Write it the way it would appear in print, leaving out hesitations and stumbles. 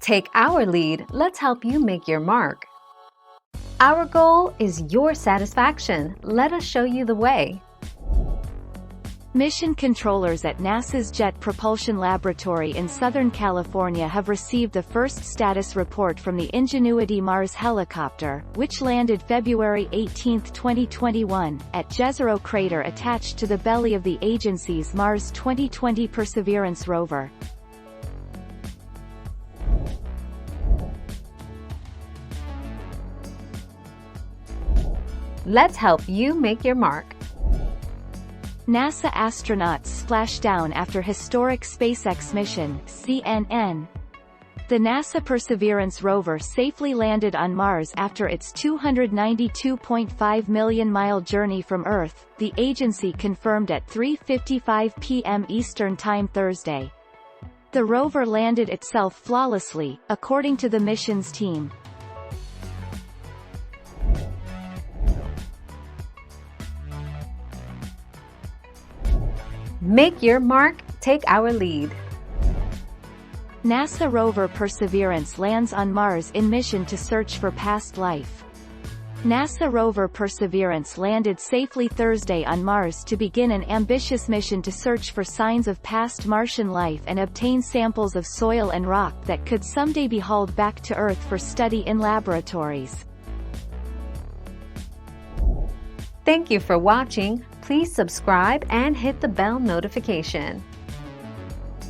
Take our lead, let's help you make your mark. Our goal is your satisfaction. Let us show you the way. Mission controllers at NASA's Jet Propulsion Laboratory in Southern California have received the first status report from the Ingenuity Mars helicopter, which landed February 18, 2021, at Jezero Crater attached to the belly of the agency's Mars 2020 Perseverance rover. Let's help you make your mark. NASA astronauts splash down after historic SpaceX mission, CNN. The NASA Perseverance rover safely landed on Mars after its 292.5 million-mile journey from Earth, the agency confirmed at 3:55 p.m. Eastern Time Thursday. The rover landed itself flawlessly, according to the mission's team. Make your mark, take our lead. NASA rover Perseverance lands on Mars in mission to search for past life. NASA rover Perseverance landed safely Thursday on Mars to begin an ambitious mission to search for signs of past Martian life and obtain samples of soil and rock that could someday be hauled back to Earth for study in laboratories. Thank you for watching. Please subscribe and hit the bell notification.